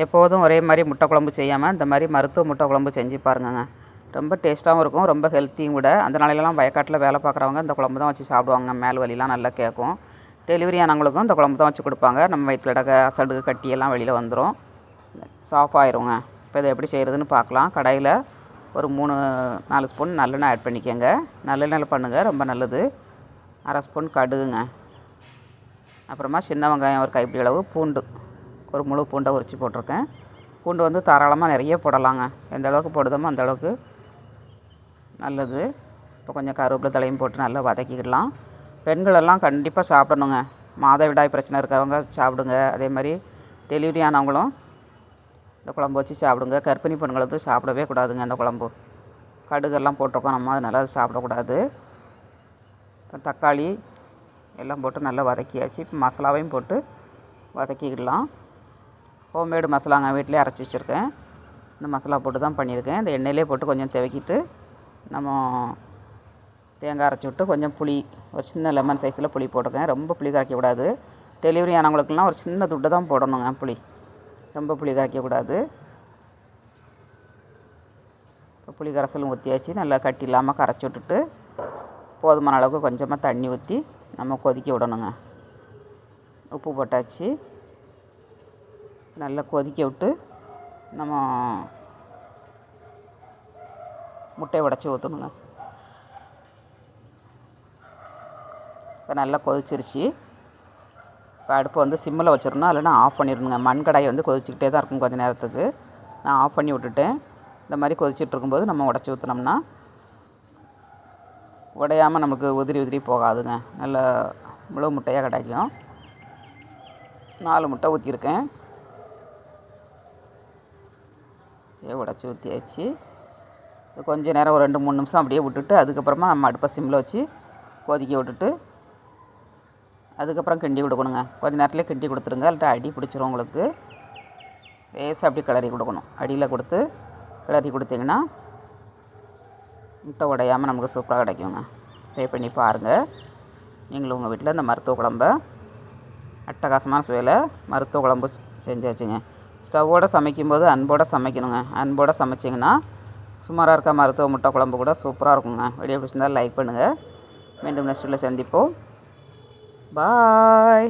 எப்போதும் ஒரே மாதிரி முட்டை குழம்பு செய்யாமல் இந்த மாதிரி மருத்துவ முட்டை குழம்பு செஞ்சு பாருங்கங்க. ரொம்ப டேஸ்ட்டாகவும் இருக்கும், ரொம்ப ஹெல்த்தியும் கூட. அந்த நாளையிலலாம் வயக்காட்டில் வேலை பார்க்குறவங்க இந்த குழம்பு தான் வச்சு சாப்பிடுவாங்க. மேல் வலிலாம் நல்லா கேட்கும். டெலிவரி ஆனவங்களுக்கும் இந்த குழம்பு தான் வச்சு கொடுப்பாங்க. நம்ம வயிற்றில் இடக்க அசடு கட்டியெல்லாம் வெளியில் வந்துடும், சாஃப் ஆயிருங்க. இப்போ இதை எப்படி செய்கிறதுன்னு பார்க்கலாம். கடாயில் ஒரு 3-4 ஸ்பூன் நல்லெண்ணெய் ஆட் பண்ணிக்கோங்க. நல்லெண்ணெயில் பண்ணுங்கள், ரொம்ப நல்லது. 1/2 ஸ்பூன் கடுகுங்க. அப்புறமா சின்ன வெங்காயம் ஒரு கைப்பிடி அளவு, பூண்டு ஒரு முழு பூண்டை உரித்து போட்டிருக்கேன். பூண்டு வந்து தாராளமாக நிறைய போடலாங்க. எந்த அளவுக்கு போடுதோமோ அந்த அளவுக்கு நல்லது. இப்போ கொஞ்சம் கருவேப்பிலை தலையும் போட்டு நல்லா வதக்கிக்கிடலாம். பெண்களெல்லாம் கண்டிப்பாக சாப்பிடணுங்க. மாதவிடாய் பிரச்சனை இருக்கிறவங்க சாப்பிடுங்க. அதே மாதிரி டெலிவரி ஆனவங்களும் இந்த குழம்பு வச்சு சாப்பிடுங்க. கர்ப்பிணி பெண்கள் வந்து சாப்பிடவே கூடாதுங்க இந்த குழம்பு. கடுகெல்லாம் போட்டிருக்கோம் நம்ம, அதனால் அது சாப்பிடக்கூடாது. இப்போ தக்காளி எல்லாம் போட்டு நல்லா வதக்கியாச்சு. இப்போ மசாலாவையும் போட்டு வதக்கிக்கிடலாம். ஹோம்மேடு மசாலாங்க, வீட்டிலே அரைச்சி வச்சுருக்கேன். இந்த மசாலா போட்டு தான் பண்ணியிருக்கேன். இந்த எண்ணெயிலே போட்டு கொஞ்சம் துவக்கிட்டு நம்ம தேங்காய் அரைச்சி விட்டு கொஞ்சம் புளி, ஒரு சின்ன லெமன் சைஸில் புளி போட்டுக்கேன். ரொம்ப புளி கரைக்கக்கூடாது. டெலிவரி ஆனவங்களுக்குலாம் ஒரு சின்ன துட்டு தான் போடணுங்க புளி, ரொம்ப புளி கரைக்கக்கூடாது. இப்போ புளி கரைசலும் ஊற்றியாச்சு. நல்லா கட்டி இல்லாமல் கரைச்சி விட்டுட்டு போதுமான அளவுக்கு கொஞ்சமாக தண்ணி ஊற்றி நம்ம கொதிக்க விடணுங்க. உப்பு போட்டாச்சு. நல்லா கொதிக்க விட்டு நம்ம முட்டையை உடச்சி ஊற்றணுங்க. இப்போ நல்லா கொதிச்சிருச்சு. இப்போ அடுப்பை வந்து சிம்மில் வச்சிடணும், இல்லைன்னா ஆஃப் பண்ணிடணுங்க. மண் கடாய் வந்து கொதிச்சிக்கிட்டே தான் இருக்கும் கொஞ்சம் நேரத்துக்கு. நான் ஆஃப் பண்ணி விட்டுட்டேன். இந்த மாதிரி கொதிச்சிட்டு இருக்கும்போது நம்ம உடச்சி ஊற்றினோம்னா உடையாமல் நமக்கு உதிரி போகாதுங்க. நல்ல முழு முட்டையாக கிடைக்கும். 4 முட்டை ஊற்றிருக்கேன். உடச்சி ஊற்றியாச்சு. கொஞ்சம் நேரம் ஒரு 2-3 நிமிஷம் அப்படியே விட்டுட்டு அதுக்கப்புறமா நம்ம அடுப்பை சிம்மில் வச்சு கொதிக்க விட்டுட்டு அதுக்கப்புறம் கிண்டி கொடுக்கணுங்க. கொஞ்சம் நேரத்துலேயே கிண்டி கொடுத்துருங்க, இல்லாட்டா அடி பிடிச்சிரும் உங்களுக்கு. லேசாக அப்படி கிளறி கொடுக்கணும். அடியில் கொடுத்து கிளறி கொடுத்திங்கன்னா முட்டை உடையாமல் நமக்கு சூப்பராக கிடைக்குங்க. ட்ரை பண்ணி பாருங்கள். நீங்களும் உங்கள் வீட்டில் இந்த மருத்துவ குழம்ப அட்டகாசமான சுவையில் மருத்துவ குழம்பு செஞ்சாச்சுங்க. ஸ்டவ்வோடு சமைக்கும்போது அன்போடு சமைக்கணுங்க. அன்போடு சமைச்சிங்கன்னா சுமாராக இருக்க மருத்துவ முட்டை குழம்பு கூட சூப்பராக இருக்குங்க. வீடியோ பிடிச்சிருந்தால் லைக் பண்ணுங்கள். மீண்டும் நெக்ஸ்ட் வீடியோவில் சந்திப்போம். பாய்.